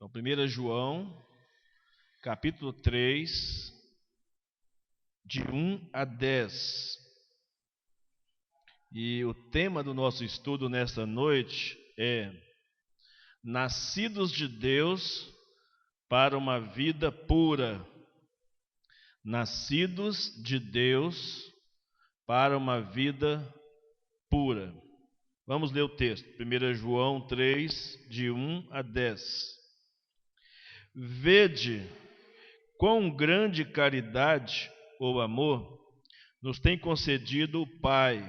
Então, 1 João, capítulo 3, de 1 a 10. E o tema do nosso estudo nesta noite é Nascidos de Deus para uma vida pura. Nascidos de Deus para uma vida pura. Vamos ler o texto, 1 João 3, de 1 a 10. Vede quão grande caridade ou amor nos tem concedido o Pai,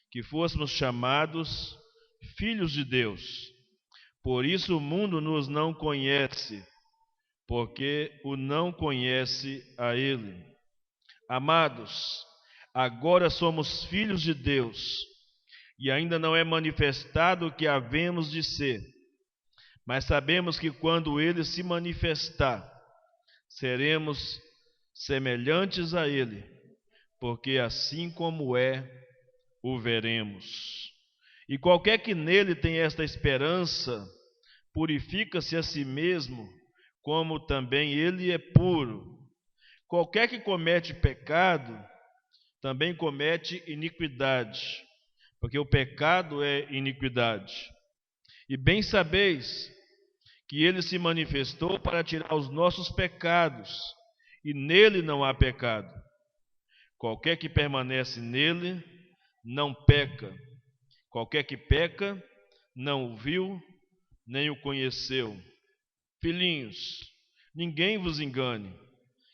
que fôssemos chamados filhos de Deus. Por isso o mundo nos não conhece, porque o não conhece a Ele. Amados, agora somos filhos de Deus, e ainda não é manifestado o que havemos de ser. Mas sabemos que quando Ele se manifestar, seremos semelhantes a Ele, porque assim como é, o veremos. E qualquer que nele tem esta esperança, purifica-se a si mesmo, como também ele é puro. Qualquer que comete pecado, também comete iniquidade, porque o pecado é iniquidade. E bem sabeis que ele se manifestou para tirar os nossos pecados, e nele não há pecado. Qualquer que permanece nele, não peca. Qualquer que peca, não o viu, nem o conheceu. Filhinhos, ninguém vos engane.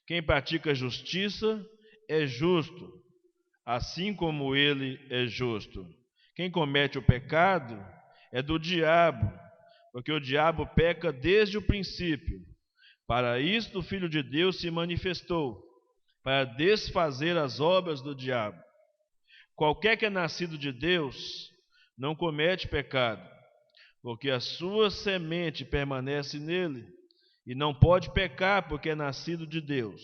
Quem pratica justiça é justo, assim como ele é justo. Quem comete o pecado é do diabo, porque o diabo peca desde o princípio. Para isto o Filho de Deus se manifestou, para desfazer as obras do diabo. Qualquer que é nascido de Deus não comete pecado, porque a sua semente permanece nele, e não pode pecar, porque é nascido de Deus.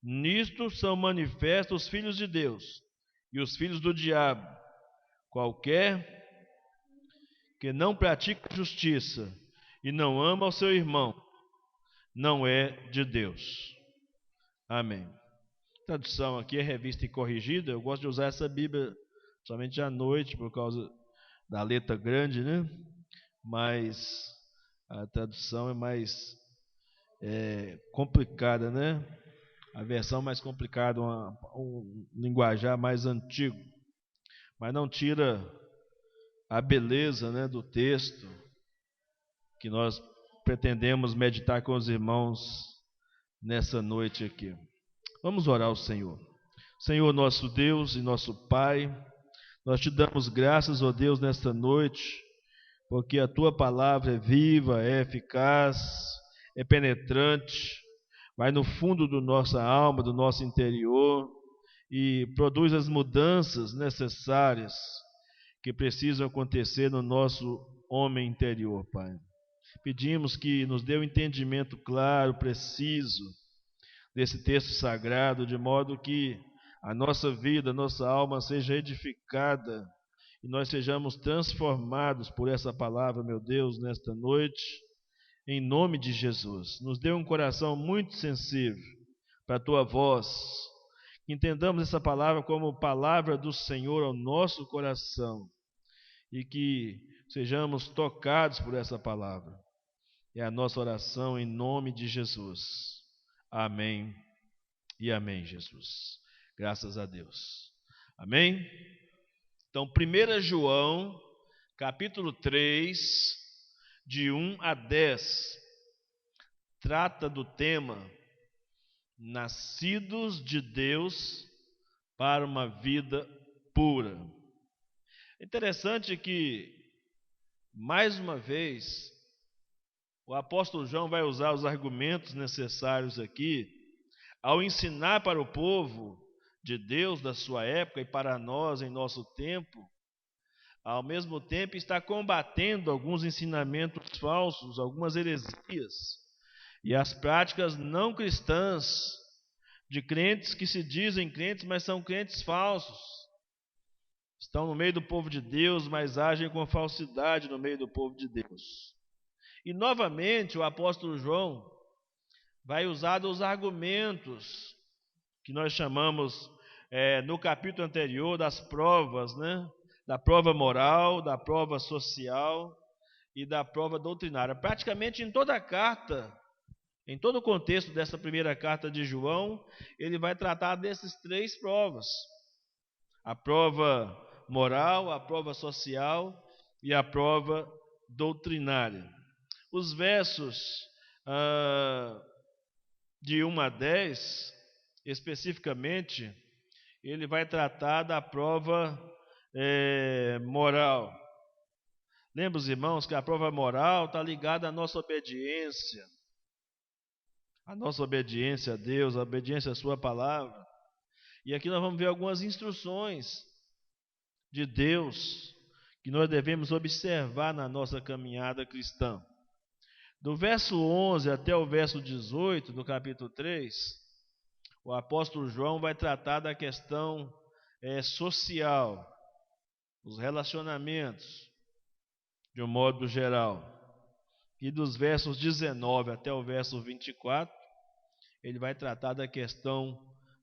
Nisto são manifestos os filhos de Deus e os filhos do diabo. Qualquer que não pratica justiça e não ama o seu irmão, não é de Deus. Amém. A tradução aqui é Revista e Corrigida. Eu gosto de usar essa Bíblia somente à noite, por causa da letra grande, né? Mas a tradução é mais complicada, né? A versão mais complicada, um linguajar mais antigo. Mas não tira a beleza, né, do texto que nós pretendemos meditar com os irmãos nessa noite aqui. Vamos orar ao Senhor. Senhor, nosso Deus e nosso Pai, nós te damos graças, ó Deus, nesta noite, porque a Tua palavra é viva, é eficaz, é penetrante, vai no fundo da nossa alma, do nosso interior, e produz as mudanças necessárias que precisam acontecer no nosso homem interior, Pai. Pedimos que nos dê um entendimento claro, preciso, desse texto sagrado, de modo que a nossa vida, a nossa alma seja edificada e nós sejamos transformados por essa palavra, meu Deus, nesta noite, em nome de Jesus. Nos dê um coração muito sensível para a Tua voz, que entendamos essa palavra como palavra do Senhor ao nosso coração e que sejamos tocados por essa palavra. É a nossa oração em nome de Jesus. Amém e amém, Jesus. Graças a Deus. Amém? Então, 1 João, capítulo 3, de 1 a 10, trata do tema Nascidos de Deus para uma vida pura. É interessante que, mais uma vez, o apóstolo João vai usar os argumentos necessários aqui ao ensinar para o povo de Deus da sua época e para nós em nosso tempo, ao mesmo tempo está combatendo alguns ensinamentos falsos, algumas heresias e as práticas não cristãs de crentes que se dizem crentes, mas são crentes falsos. Estão no meio do povo de Deus, mas agem com falsidade no meio do povo de Deus. E novamente o apóstolo João vai usar os argumentos que nós chamamos no capítulo anterior das provas, né? Da prova moral, da prova social e da prova doutrinária. Praticamente em toda a carta, em todo o contexto dessa primeira carta de João, ele vai tratar dessas três provas: a prova moral, a prova social e a prova doutrinária. Os versos de 1 a 10, especificamente, ele vai tratar da prova moral. Lembra, os irmãos, que a prova moral está ligada à nossa obediência. A nossa obediência a Deus, a obediência à sua palavra. E aqui nós vamos ver algumas instruções de Deus que nós devemos observar na nossa caminhada cristã. Do verso 11 até o verso 18 do capítulo 3, o apóstolo João vai tratar da questão social, os relacionamentos, de um modo geral. E dos versos 19 até o verso 24, ele vai tratar da questão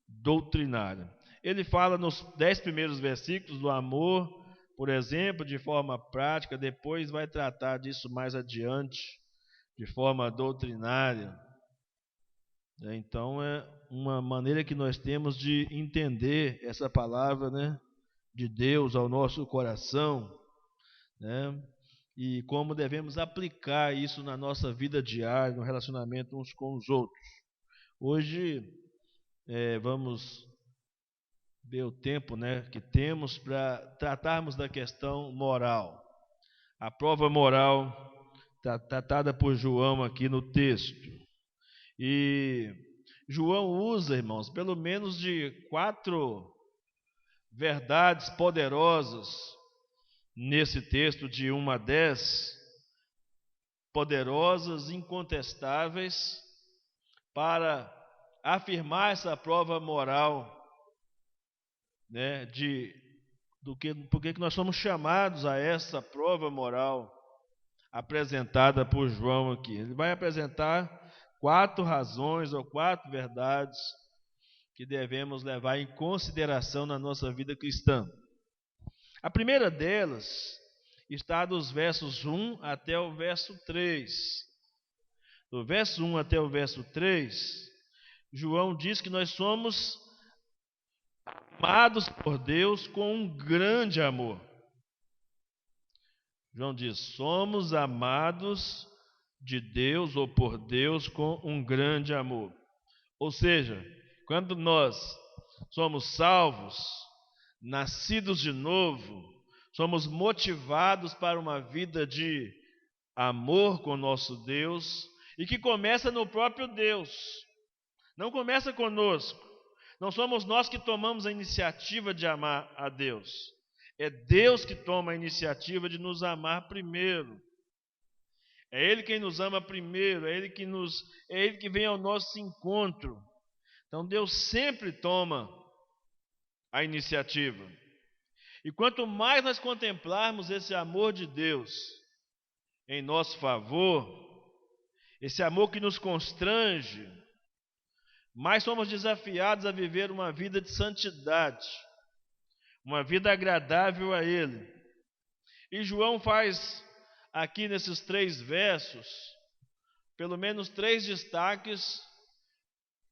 doutrinária. Ele fala nos 10 primeiros versículos do amor, por exemplo, de forma prática, depois vai tratar disso mais adiante, de forma doutrinária. Então é uma maneira que nós temos de entender essa palavra, né, de Deus ao nosso coração, né, e como devemos aplicar isso na nossa vida diária, no relacionamento uns com os outros. Hoje vamos ver o tempo, né, que temos para tratarmos da questão moral. A prova moral tratada por João aqui no texto. E João usa, irmãos, pelo menos de 4 verdades poderosas nesse texto de 1 a 10, poderosas, incontestáveis, para afirmar essa prova moral, né, por que nós somos chamados a essa prova moral apresentada por João aqui. Ele vai apresentar 4 razões ou 4 verdades que devemos levar em consideração na nossa vida cristã. A primeira delas está dos versos 1 até o verso 3. Do verso 1 até o verso 3, João diz que nós somos amados por Deus com um grande amor. João diz: somos amados de Deus ou por Deus com um grande amor. Ou seja, quando nós somos salvos, nascidos de novo, somos motivados para uma vida de amor com nosso Deus, e que começa no próprio Deus, não começa conosco. Não somos nós que tomamos a iniciativa de amar a Deus. É Deus que toma a iniciativa de nos amar primeiro. É Ele quem nos ama primeiro, é Ele que vem ao nosso encontro. Então Deus sempre toma a iniciativa. E quanto mais nós contemplarmos esse amor de Deus em nosso favor, esse amor que nos constrange, mais somos desafiados a viver uma vida de santidade, uma vida agradável a Ele. E João faz aqui nesses 3 versos, pelo menos 3 destaques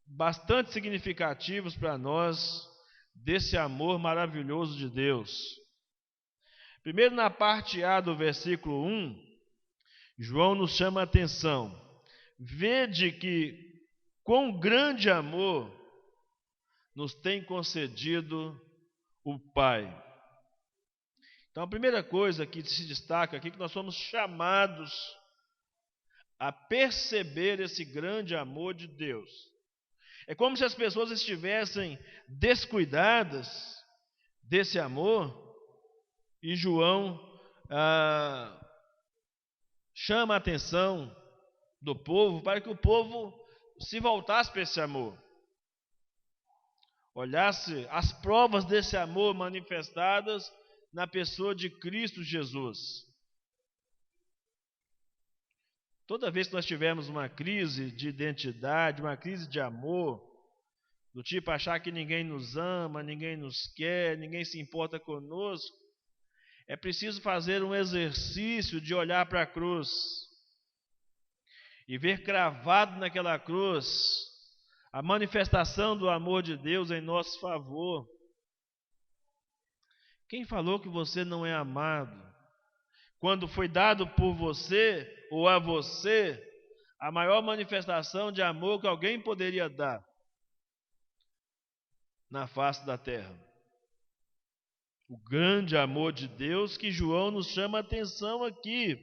bastante significativos para nós desse amor maravilhoso de Deus. Primeiro, na parte A do versículo 1, João nos chama a atenção: vede que com grande amor nos tem concedido o Pai. Então a primeira coisa que se destaca aqui é que nós somos chamados a perceber esse grande amor de Deus. É como se as pessoas estivessem descuidadas desse amor, e João chama a atenção do povo para que o povo se voltasse para esse amor, olhasse as provas desse amor manifestadas na pessoa de Cristo Jesus. Toda vez que nós tivermos uma crise de identidade, uma crise de amor, do tipo achar que ninguém nos ama, ninguém nos quer, ninguém se importa conosco, é preciso fazer um exercício de olhar para a cruz e ver cravado naquela cruz a manifestação do amor de Deus em nosso favor. Quem falou que você não é amado? Quando foi dado por você ou a você a maior manifestação de amor que alguém poderia dar na face da terra. O grande amor de Deus que João nos chama a atenção aqui.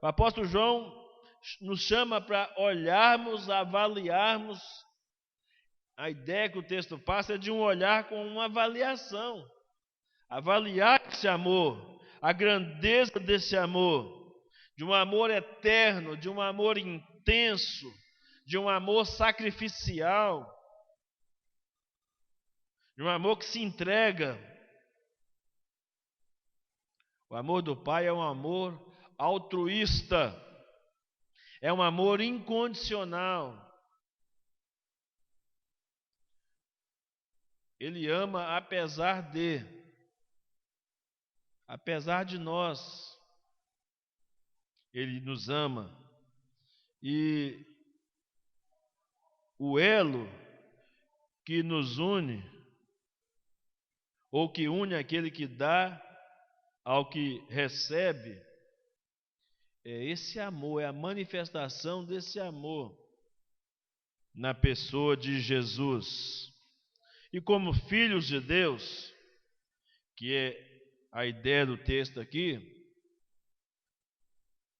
O apóstolo João nos chama para olharmos, avaliarmos. A ideia que o texto passa é de um olhar com uma avaliação. Avaliar esse amor, a grandeza desse amor, de um amor eterno, de um amor intenso, de um amor sacrificial, de um amor que se entrega. O amor do Pai é um amor altruísta, é um amor incondicional. Ele ama apesar de nós. Ele nos ama. E o elo que nos une, ou que une aquele que dá ao que recebe, é esse amor, é a manifestação desse amor na pessoa de Jesus. E como filhos de Deus, que é a ideia do texto aqui,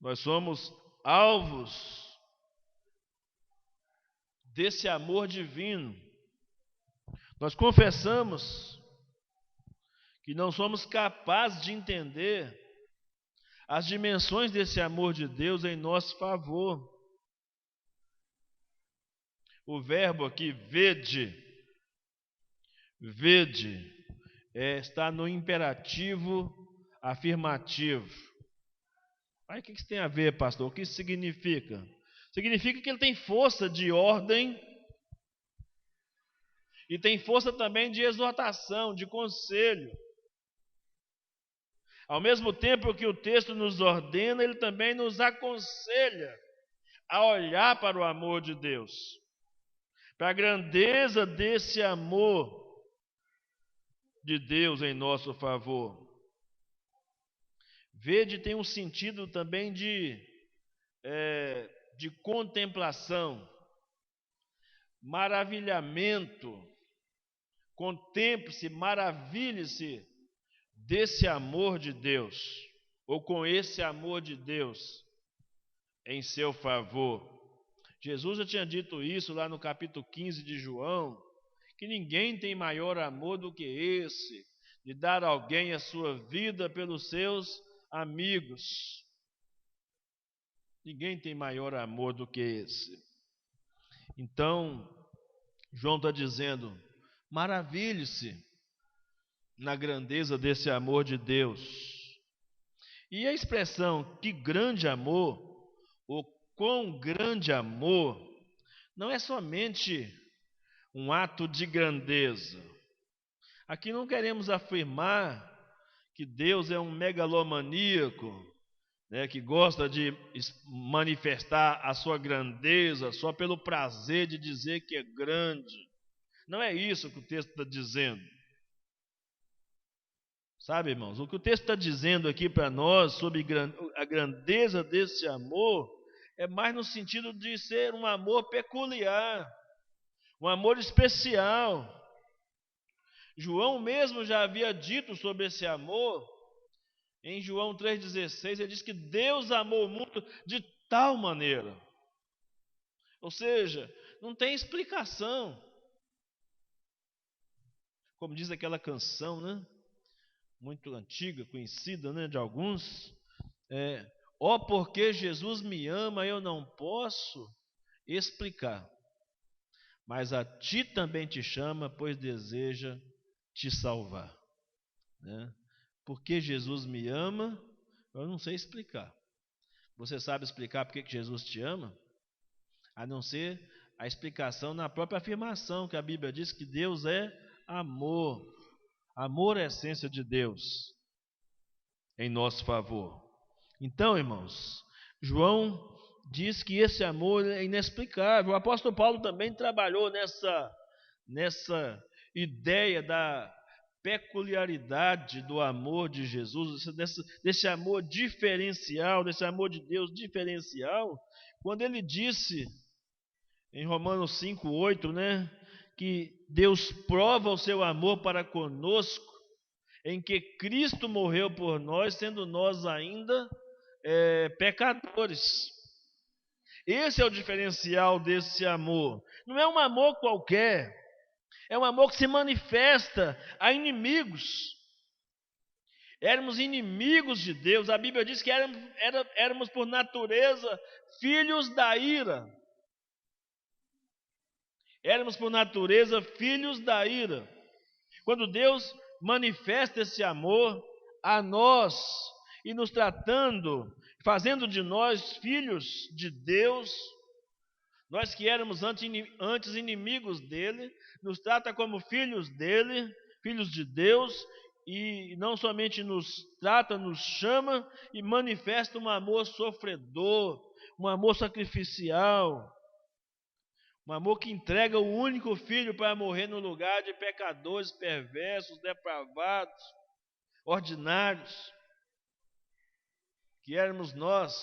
nós somos alvos desse amor divino. Nós confessamos que não somos capazes de entender as dimensões desse amor de Deus em nosso favor. O verbo aqui, vede, está no imperativo afirmativo. Aí o que isso tem a ver, pastor? O que isso significa? Significa que ele tem força de ordem e tem força também de exortação, de conselho. Ao mesmo tempo que o texto nos ordena, ele também nos aconselha a olhar para o amor de Deus, para a grandeza desse amor de Deus em nosso favor. Vede tem um sentido também de contemplação, maravilhamento. Contemple-se, maravilhe-se desse amor de Deus, ou com esse amor de Deus em seu favor. Jesus já tinha dito isso lá no capítulo 15 de João, que ninguém tem maior amor do que esse, de dar a alguém a sua vida pelos seus amigos. Ninguém tem maior amor do que esse. Então, João está dizendo, maravilhe-se na grandeza desse amor de Deus. E a expressão que grande amor, ou quão grande amor, não é somente um ato de grandeza. Aqui não queremos afirmar que Deus é um megalomaníaco, que gosta de manifestar a sua grandeza só pelo prazer de dizer que é grande. Não é isso que o texto está dizendo. Sabe, irmãos, o que o texto está dizendo aqui para nós sobre a grandeza desse amor é mais no sentido de ser um amor peculiar, um amor especial. João mesmo já havia dito sobre esse amor. Em João 3,16, ele diz que Deus amou o mundo de tal maneira. Ou seja, não tem explicação. Como diz aquela canção, muito antiga, conhecida, de alguns. Porque Jesus me ama, eu não posso explicar. Mas a ti também te chama, pois deseja te salvar. Porque Jesus me ama, eu não sei explicar. Você sabe explicar por que Jesus te ama? A não ser a explicação na própria afirmação, que a Bíblia diz que Deus é amor. Amor é a essência de Deus em nosso favor. Então, irmãos, João diz que esse amor é inexplicável. O apóstolo Paulo também trabalhou nessa ideia da peculiaridade do amor de Jesus, desse amor diferencial, desse amor de Deus diferencial, quando ele disse em Romanos 5:8, né, que Deus prova o seu amor para conosco, em que Cristo morreu por nós, sendo nós ainda pecadores. Esse é o diferencial desse amor. Não é um amor qualquer, é um amor que se manifesta a inimigos. Éramos inimigos de Deus. A Bíblia diz que éramos por natureza filhos da ira. Éramos por natureza filhos da ira. Quando Deus manifesta esse amor a nós e nos tratando, fazendo de nós filhos de Deus, nós que éramos antes inimigos dele, nos trata como filhos dele, filhos de Deus, e não somente nos trata, nos chama e manifesta um amor sofredor, um amor sacrificial, um amor que entrega o único filho para morrer no lugar de pecadores, perversos, depravados, ordinários, que éramos nós.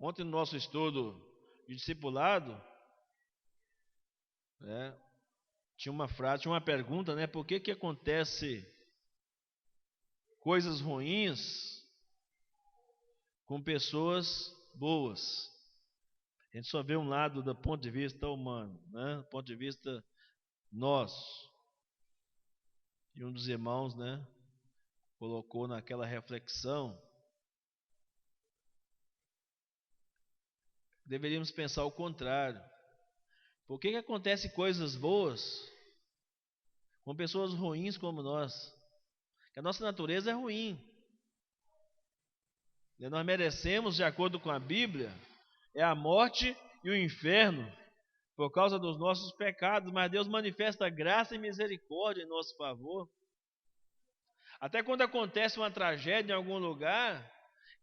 Ontem no nosso estudo de discipulado, tinha uma frase, tinha uma pergunta, por que acontece coisas ruins com pessoas boas? A gente só vê um lado do ponto de vista humano, do ponto de vista nosso. E um dos irmãos, colocou naquela reflexão, deveríamos pensar o contrário. Por que acontecem coisas boas com pessoas ruins como nós? Que a nossa natureza é ruim. E nós merecemos, de acordo com a Bíblia, a morte e o inferno por causa dos nossos pecados, mas Deus manifesta graça e misericórdia em nosso favor. Até quando acontece uma tragédia em algum lugar,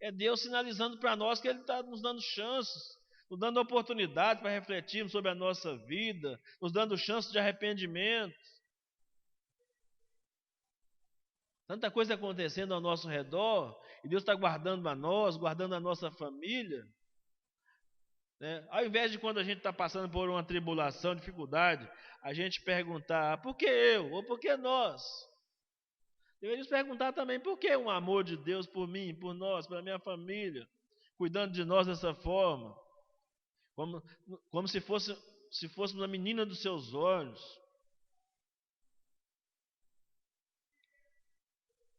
é Deus sinalizando para nós que Ele está nos dando chances, nos dando oportunidade para refletirmos sobre a nossa vida, nos dando chances de arrependimento. Tanta coisa acontecendo ao nosso redor, e Deus está guardando a nós, guardando a nossa família. Ao invés de, quando a gente está passando por uma tribulação, dificuldade, a gente perguntar, por que eu? Ou por que nós? Deveríamos perguntar também, por que um amor de Deus por mim, por nós, pela minha família, cuidando de nós dessa forma, como se fôssemos a menina dos seus olhos.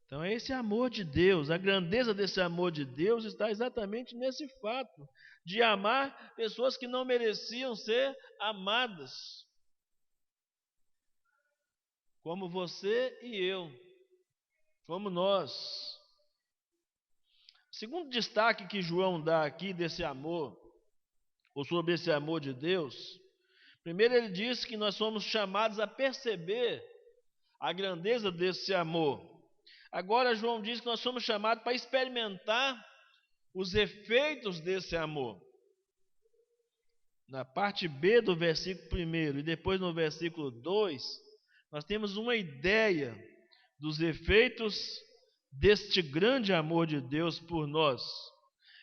Então é esse amor de Deus, a grandeza desse amor de Deus está exatamente nesse fato, de amar pessoas que não mereciam ser amadas, como você e eu, como nós. O segundo destaque que João dá aqui desse amor, ou sobre esse amor de Deus, primeiro ele diz que nós somos chamados a perceber a grandeza desse amor. Agora João diz que nós somos chamados para experimentar os efeitos desse amor. Na parte B do versículo 1 e depois no versículo 2, nós temos uma ideia dos efeitos deste grande amor de Deus por nós.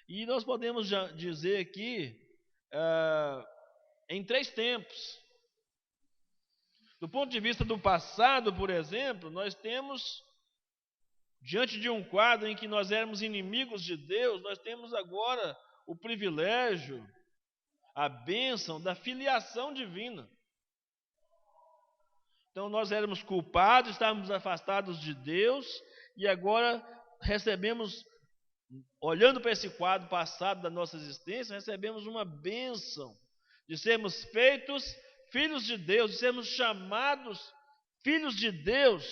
E nós podemos dizer aqui em 3 tempos. Do ponto de vista do passado, por exemplo, nós temos, diante de um quadro em que nós éramos inimigos de Deus, nós temos agora o privilégio, a bênção da filiação divina. Então nós éramos culpados, estávamos afastados de Deus, e agora recebemos, olhando para esse quadro passado da nossa existência, recebemos uma bênção de sermos feitos filhos de Deus, de sermos chamados filhos de Deus.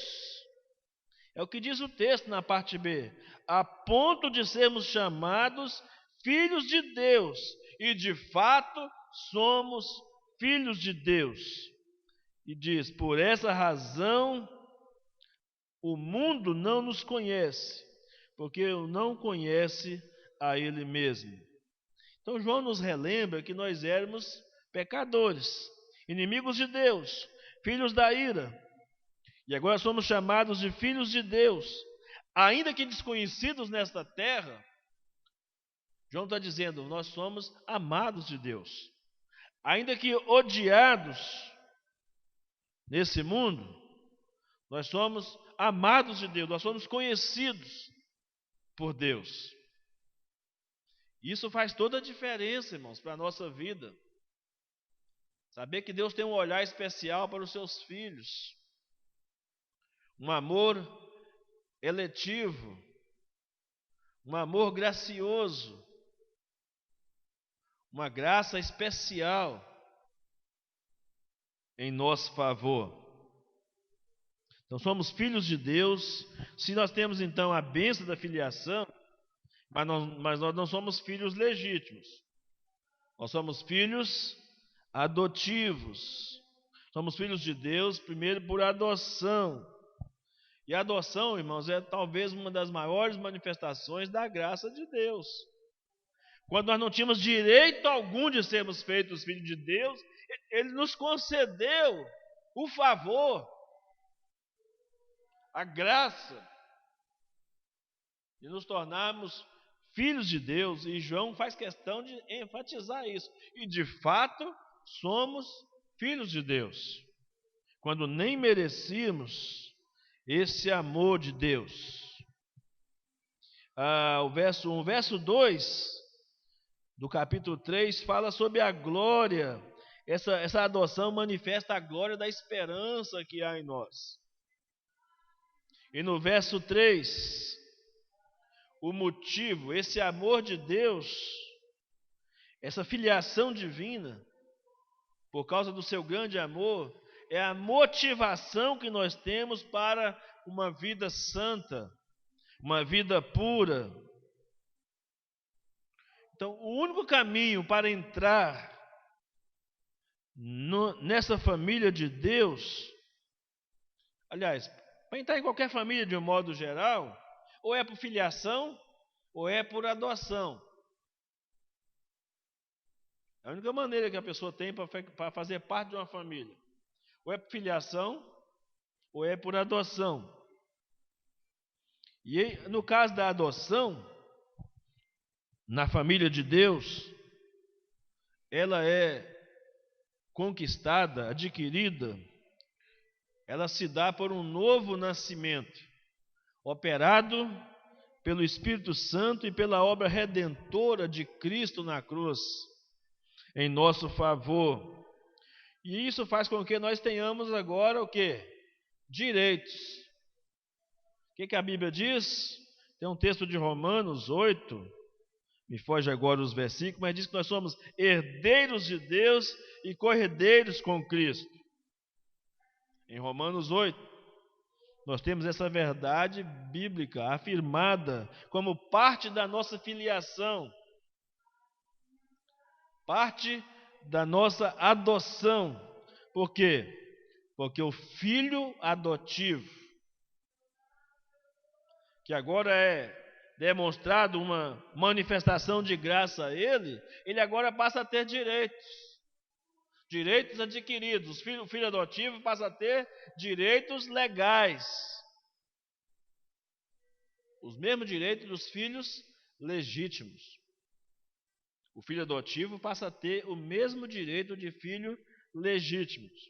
É o que diz o texto na parte B. a ponto de sermos chamados filhos de Deus. E de fato somos filhos de Deus. E diz: por essa razão o mundo não nos conhece, porque não conhece a Ele mesmo. Então João nos relembra que nós éramos pecadores, inimigos de Deus, filhos da ira. E agora somos chamados de filhos de Deus. Ainda que desconhecidos nesta terra, João está dizendo, nós somos amados de Deus. Ainda que odiados nesse mundo, nós somos amados de Deus, nós somos conhecidos por Deus. Isso faz toda a diferença, irmãos, para a nossa vida. Saber que Deus tem um olhar especial para os seus filhos. Um amor eletivo, um amor gracioso, uma graça especial em nosso favor. Então somos filhos de Deus. Se nós temos então a bênção da filiação, mas nós não somos filhos legítimos. Nós somos filhos adotivos. Somos filhos de Deus primeiro por adoção. E a adoção, irmãos, é talvez uma das maiores manifestações da graça de Deus. Quando nós não tínhamos direito algum de sermos feitos filhos de Deus, Ele nos concedeu o favor, a graça de nos tornarmos filhos de Deus. E João faz questão de enfatizar isso. E de fato, somos filhos de Deus, quando nem merecíamos esse amor de Deus. O verso 2 do capítulo 3 fala sobre a glória. Essa adoção manifesta a glória da esperança que há em nós. E no verso 3, o motivo, esse amor de Deus, essa filiação divina, por causa do seu grande amor, é a motivação que nós temos para uma vida santa, uma vida pura. Então, o único caminho para entrar nessa família de Deus, aliás, para entrar em qualquer família de um modo geral, ou é por filiação, ou é por adoção. É a única maneira que a pessoa tem para fazer parte de uma família. Ou é por filiação, ou é por adoção. E no caso da adoção, na família de Deus, ela é conquistada, adquirida, ela se dá por um novo nascimento, operado pelo Espírito Santo e pela obra redentora de Cristo na cruz, em nosso favor. E isso faz com que nós tenhamos agora o quê? Direitos. O que a Bíblia diz? Tem um texto de Romanos 8, me foge agora os versículos, mas diz que nós somos herdeiros de Deus e co-herdeiros com Cristo. Em Romanos 8, nós temos essa verdade bíblica afirmada como parte da nossa filiação, parte da nossa adoção. Por quê? Porque o filho adotivo, que agora é demonstrado uma manifestação de graça a ele agora passa a ter direitos adquiridos. O filho adotivo passa a ter direitos legais, os mesmos direitos dos filhos legítimos. O filho adotivo passa a ter o mesmo direito de filhos legítimos.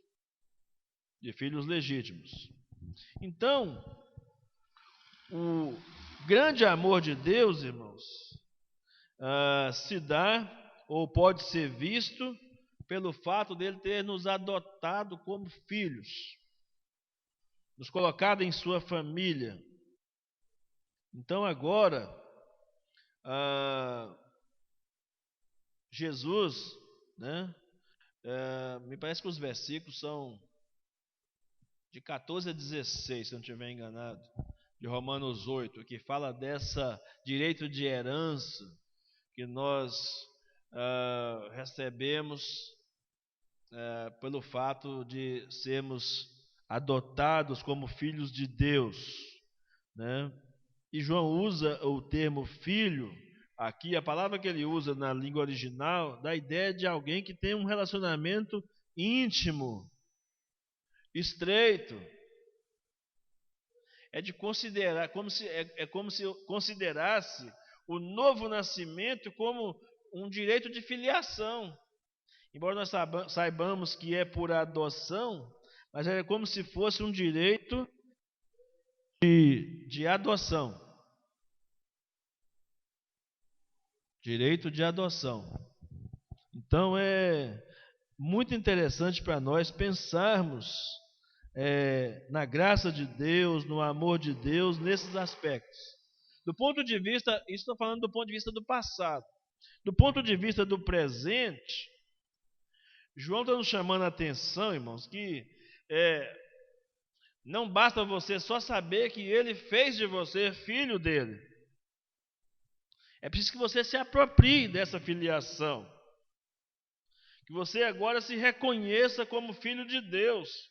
Então, o grande amor de Deus, irmãos, se dá ou pode ser visto pelo fato dele ter nos adotado como filhos, nos colocado em sua família. Então agora, Jesus, né, me parece que os versículos são de 14 a 16, se eu não estiver enganado. de Romanos 8, que fala dessa direito de herança que nós recebemos pelo fato de sermos adotados como filhos de Deus, né? E João usa o termo filho, aqui a palavra que ele usa na língua original, dá a ideia de alguém que tem um relacionamento íntimo, estreito. É de considerar, como se considerasse o novo nascimento como um direito de filiação. Embora nós saibamos que é por adoção, mas é como se fosse um direito de adoção. Direito de adoção. Então é muito interessante para nós pensarmos na graça de Deus, no amor de Deus, nesses aspectos. Do ponto de vista, isso estou falando do ponto de vista do passado. Do ponto de vista do presente, João está nos chamando a atenção, irmãos, que não basta você só saber que ele fez de você filho dele. É preciso que você se aproprie dessa filiação. Que você agora se reconheça como filho de Deus.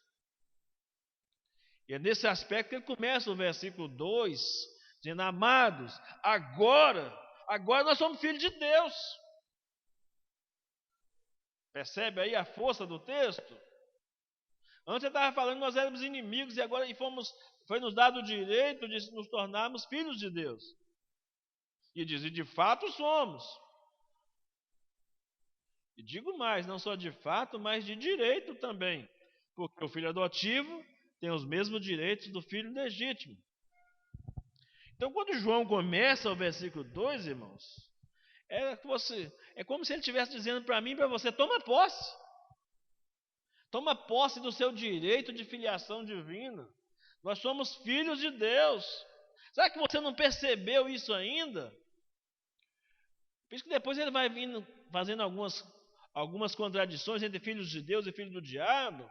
E é nesse aspecto que ele começa o versículo 2, dizendo: amados, agora nós somos filhos de Deus. Percebe aí a força do texto? Antes ele estava falando que nós éramos inimigos e agora foi nos dado o direito de nos tornarmos filhos de Deus. E diz, e de fato somos. E digo mais, não só de fato, mas de direito também. Porque o filho adotivo tem os mesmos direitos do filho legítimo. Então, quando João começa o versículo 2, irmãos, é como se ele estivesse dizendo para mim e para você: toma posse. Toma posse do seu direito de filiação divina. Nós somos filhos de Deus. Será que você não percebeu isso ainda? Por isso que depois ele vai vindo fazendo algumas contradições entre filhos de Deus e filhos do diabo.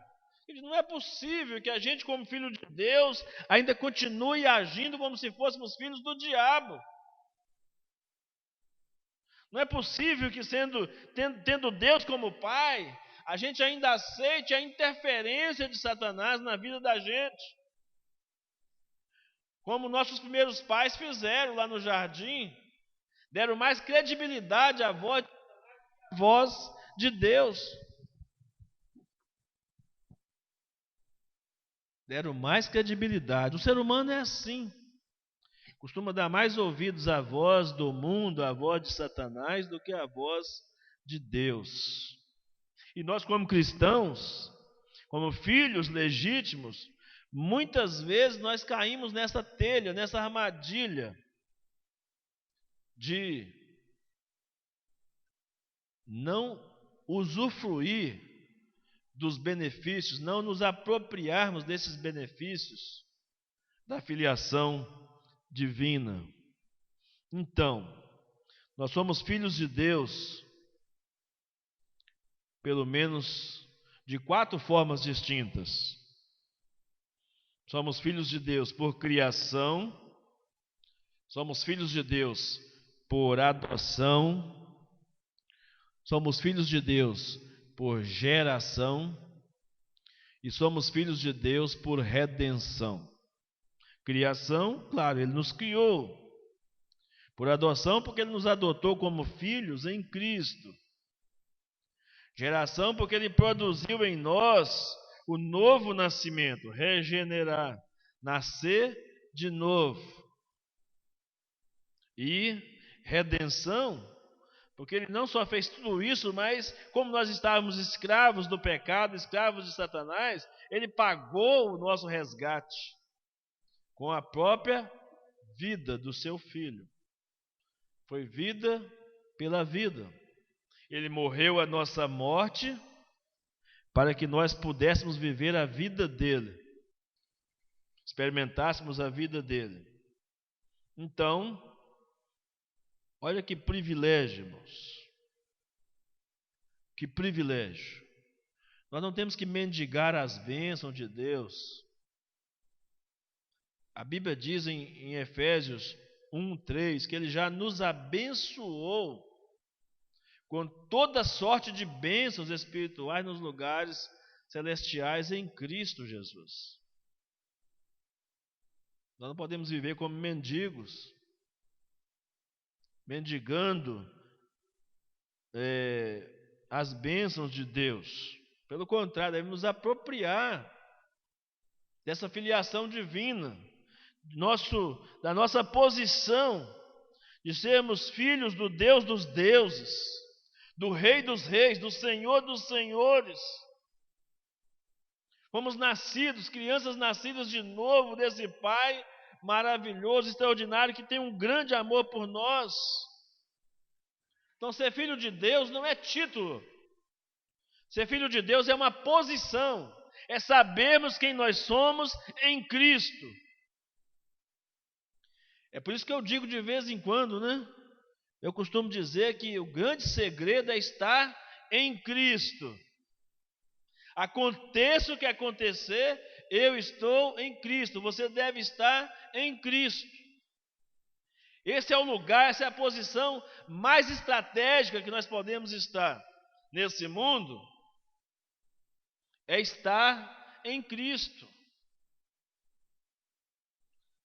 Não é possível que a gente, como filho de Deus, ainda continue agindo como se fôssemos filhos do diabo. Não é possível que, tendo Deus como Pai, a gente ainda aceite a interferência de Satanás na vida da gente. Como nossos primeiros pais fizeram lá no jardim, deram mais credibilidade à voz de Deus. Deram mais credibilidade. O ser humano é assim. Costuma dar mais ouvidos à voz do mundo, à voz de Satanás, do que à voz de Deus. E nós, como cristãos, como filhos legítimos, muitas vezes nós caímos nessa telha, nessa armadilha de não usufruir dos benefícios, não nos apropriarmos desses benefícios da filiação divina. Então, nós somos filhos de Deus, pelo menos de 4 formas distintas. Somos filhos de Deus por criação, somos filhos de Deus por adoção, somos filhos de Deus por geração e somos filhos de Deus por redenção. Criação, claro, Ele nos criou. Por adoção, porque Ele nos adotou como filhos em Cristo. Geração, porque Ele produziu em nós o novo nascimento, regenerar, nascer de novo. E redenção, porque Ele não só fez tudo isso, mas como nós estávamos escravos do pecado, escravos de Satanás, Ele pagou o nosso resgate com a própria vida do seu Filho. Foi vida pela vida. Ele morreu a nossa morte para que nós pudéssemos viver a vida dele, experimentássemos a vida dele. Então, olha que privilégio, irmãos. Que privilégio. Nós não temos que mendigar as bênçãos de Deus. A Bíblia diz em Efésios 1:3 que Ele já nos abençoou com toda sorte de bênçãos espirituais nos lugares celestiais em Cristo Jesus. Nós não podemos viver como mendigos, mendigando as bênçãos de Deus. Pelo contrário, devemos nos apropriar dessa filiação divina, da nossa posição de sermos filhos do Deus dos deuses, do Rei dos reis, do Senhor dos senhores. Fomos nascidos, crianças nascidas de novo desse Pai maravilhoso, extraordinário, que tem um grande amor por nós. Então, ser filho de Deus não é título. Ser filho de Deus é uma posição, é sabermos quem nós somos em Cristo. É por isso que eu digo de vez em quando, né? Eu costumo dizer que o grande segredo é estar em Cristo. Aconteça o que acontecer, eu estou em Cristo. Você deve estar em Cristo. Esse é o lugar, essa é a posição mais estratégica que nós podemos estar nesse mundo, é estar em Cristo.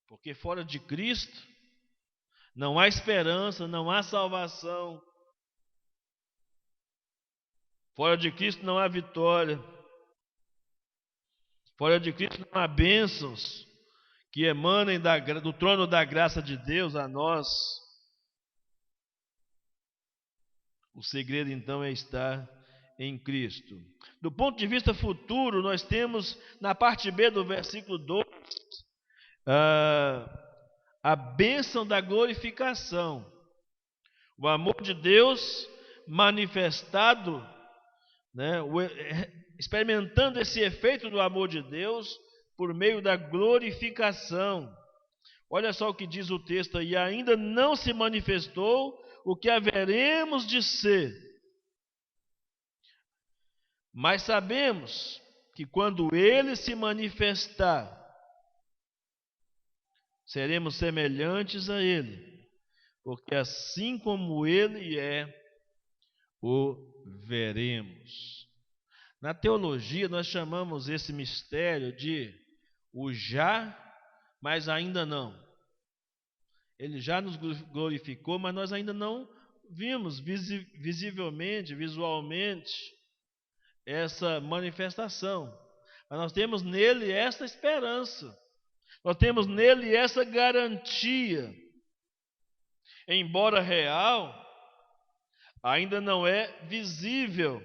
Porque fora de Cristo não há esperança, não há salvação. Fora de Cristo não há vitória. Fora de Cristo não há bênçãos que emanem do trono da graça de Deus a nós. O segredo então é estar em Cristo. Do ponto de vista futuro, nós temos na parte B do versículo 2 a bênção da glorificação. O amor de Deus manifestado, né, experimentando esse efeito do amor de Deus por meio da glorificação. Olha só o que diz o texto aí: ainda não se manifestou o que haveremos de ser, mas sabemos que quando Ele se manifestar, seremos semelhantes a Ele, porque assim como Ele é, o veremos. Na teologia, nós chamamos esse mistério de o já, mas ainda não. Ele já nos glorificou, mas nós ainda não vimos visivelmente, visualmente, essa manifestação. Mas nós temos nele essa esperança. Nós temos nele essa garantia. Embora real, ainda não é visível.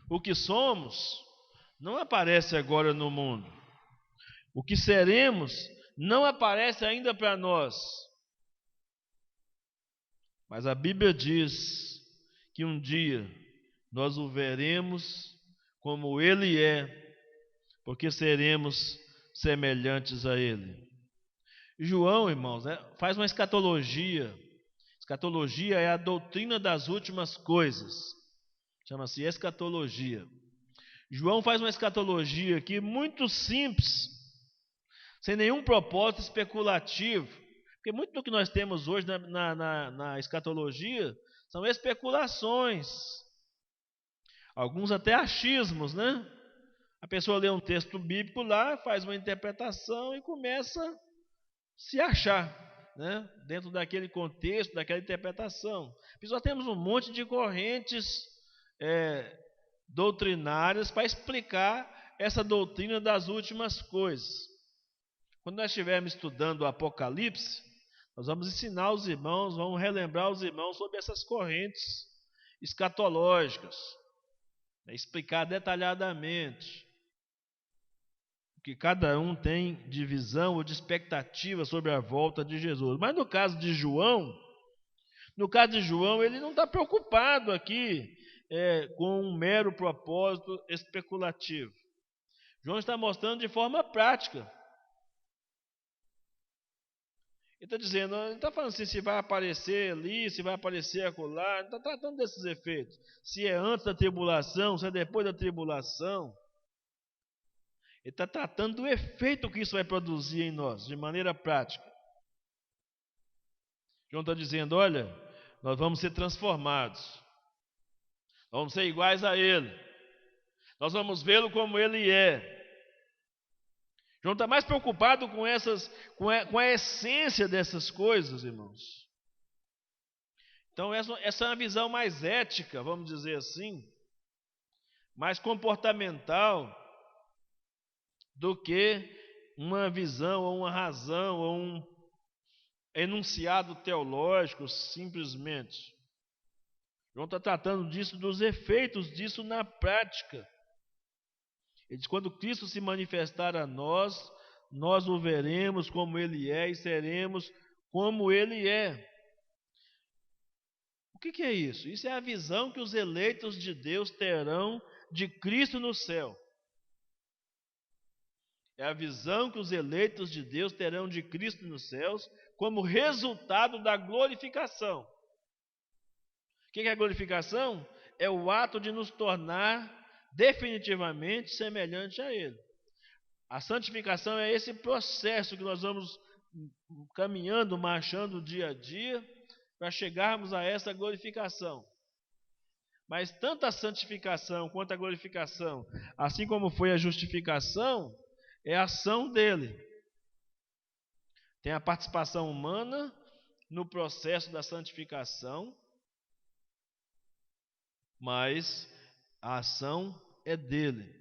O que somos não aparece agora no mundo. O que seremos não aparece ainda para nós. Mas a Bíblia diz que um dia nós o veremos como Ele é, porque seremos semelhantes a Ele. João, irmãos, faz uma escatologia. Escatologia é a doutrina das últimas coisas. Chama-se escatologia. João faz uma escatologia aqui muito simples, sem nenhum propósito especulativo. Porque muito do que nós temos hoje na escatologia são especulações. Alguns até achismos, né? A pessoa lê um texto bíblico lá, faz uma interpretação e começa a se achar, né? Dentro daquele contexto, daquela interpretação. Nós temos um monte de correntes doutrinárias para explicar essa doutrina das últimas coisas. Quando nós estivermos estudando o Apocalipse, nós vamos ensinar os irmãos, vamos relembrar os irmãos sobre essas correntes escatológicas, explicar detalhadamente o que cada um tem de visão ou de expectativa sobre a volta de Jesus. Mas no caso de João, ele não está preocupado aqui com um mero propósito especulativo. João está mostrando de forma prática. Ele está dizendo, ele está falando assim, se vai aparecer ali, se vai aparecer acolá, ele está tratando desses efeitos. Se é antes da tribulação, se é depois da tribulação. Ele está tratando do efeito que isso vai produzir em nós, de maneira prática. João está dizendo, olha, nós vamos ser transformados. Nós vamos ser iguais a Ele. Nós vamos vê-lo como Ele é. João está mais preocupado com a essência dessas coisas, irmãos. Então essa é uma visão mais ética, vamos dizer assim, mais comportamental, do que uma visão, ou uma razão, ou um enunciado teológico, simplesmente. João está tratando disso, dos efeitos disso na prática. Ele diz, quando Cristo se manifestar a nós, nós o veremos como Ele é e seremos como Ele é. O que é isso? Isso é a visão que os eleitos de Deus terão de Cristo no céu. É a visão que os eleitos de Deus terão de Cristo nos céus como resultado da glorificação. O que é a glorificação? É o ato de nos tornar definitivamente semelhante a Ele. A santificação é esse processo que nós vamos caminhando, marchando dia a dia, para chegarmos a essa glorificação. Mas tanto a santificação quanto a glorificação, assim como foi a justificação, é a ação dele. Tem a participação humana no processo da santificação, mas a ação é dele.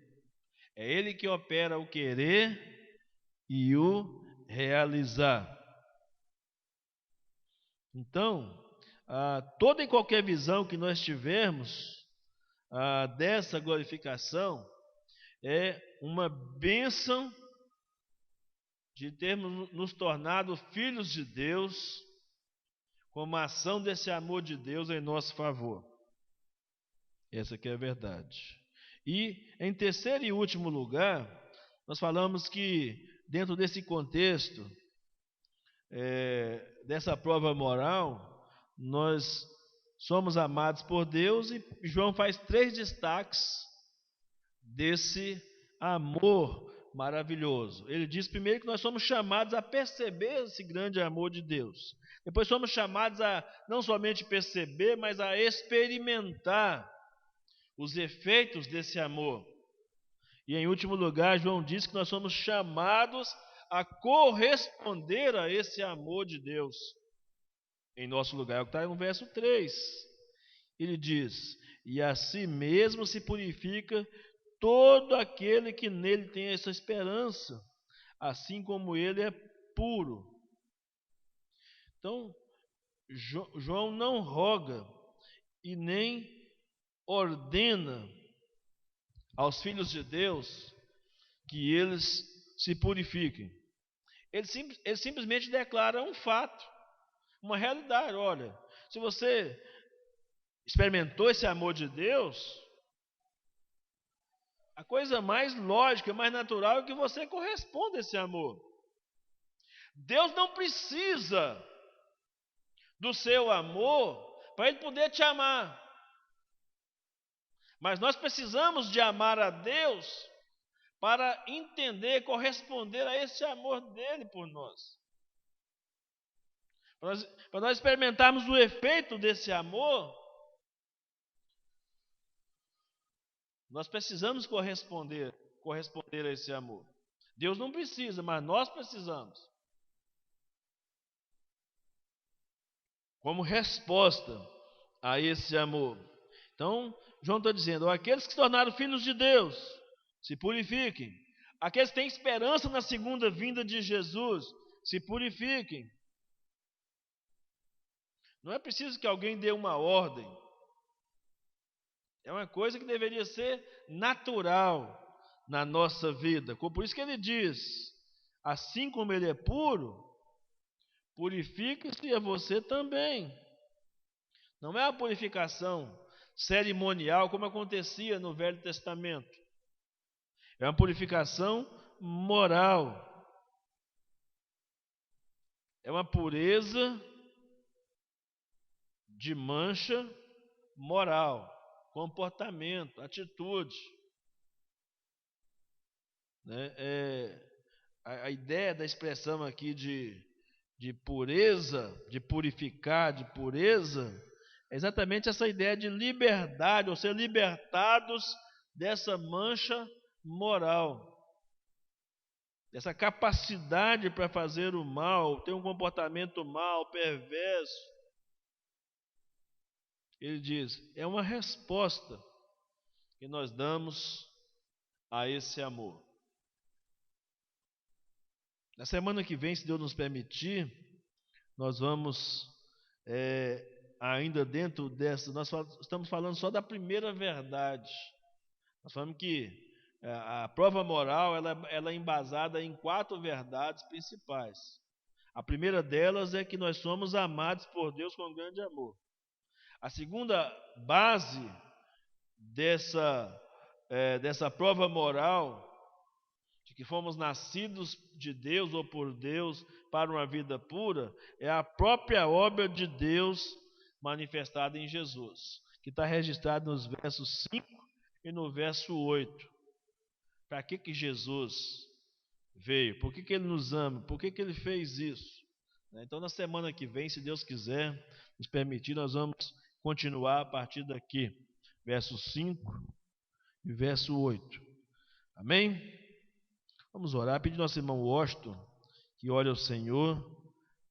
É ele que opera o querer e o realizar. Então, toda e qualquer visão que nós tivermos dessa glorificação é uma bênção de termos nos tornado filhos de Deus, como a ação desse amor de Deus em nosso favor. Essa aqui é a verdade. E, em terceiro e último lugar, nós falamos que, dentro desse contexto, dessa prova moral, nós somos amados por Deus, e João faz 3 destaques desse amor maravilhoso. Ele diz primeiro que nós somos chamados a perceber esse grande amor de Deus. Depois somos chamados a não somente perceber, mas a experimentar os efeitos desse amor. E em último lugar, João diz que nós somos chamados a corresponder a esse amor de Deus em nosso lugar. É o que está no verso 3. Ele diz, e a si mesmo se purifica todo aquele que nele tem essa esperança, assim como ele é puro. Então, João não roga e nem ordena aos filhos de Deus que eles se purifiquem. Ele simplesmente declara um fato, uma realidade. Olha, se você experimentou esse amor de Deus, a coisa mais lógica, mais natural é que você corresponda a esse amor. Deus não precisa do seu amor para Ele poder te amar. Mas nós precisamos de amar a Deus para entender, corresponder a esse amor dele por nós. Para nós experimentarmos o efeito desse amor, nós precisamos corresponder a esse amor. Deus não precisa, mas nós precisamos. Como resposta a esse amor. Então, João está dizendo, aqueles que se tornaram filhos de Deus, se purifiquem. Aqueles que têm esperança na segunda vinda de Jesus, se purifiquem. Não é preciso que alguém dê uma ordem. É uma coisa que deveria ser natural na nossa vida. Por isso que ele diz, assim como ele é puro, purifique-se a você também. Não é a purificação cerimonial como acontecia no Velho Testamento. É uma purificação moral. É uma pureza de mancha moral, comportamento, atitude. né? A ideia da expressão aqui de pureza, de purificar, de pureza, é exatamente essa ideia de liberdade, ou ser libertados dessa mancha moral, dessa capacidade para fazer o mal, ter um comportamento mal, perverso. Ele diz, é uma resposta que nós damos a esse amor. Na semana que vem, se Deus nos permitir, nós vamos, ainda dentro dessa, estamos falando só da primeira verdade. Nós falamos que a prova moral ela é embasada em 4 verdades principais. A primeira delas é que nós somos amados por Deus com grande amor. A segunda base dessa prova moral, de que fomos nascidos de Deus ou por Deus para uma vida pura, é a própria obra de Deus manifestada em Jesus, que está registrado nos versos 5 e no verso 8. Para que Jesus veio? Por que Ele nos ama? Por que Ele fez isso? Então, na semana que vem, se Deus quiser nos permitir, nós vamos continuar a partir daqui, verso 5 e verso 8. Amém? Vamos orar, pedir ao nosso irmão Washington que ore ao Senhor,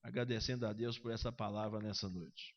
agradecendo a Deus por essa palavra nessa noite.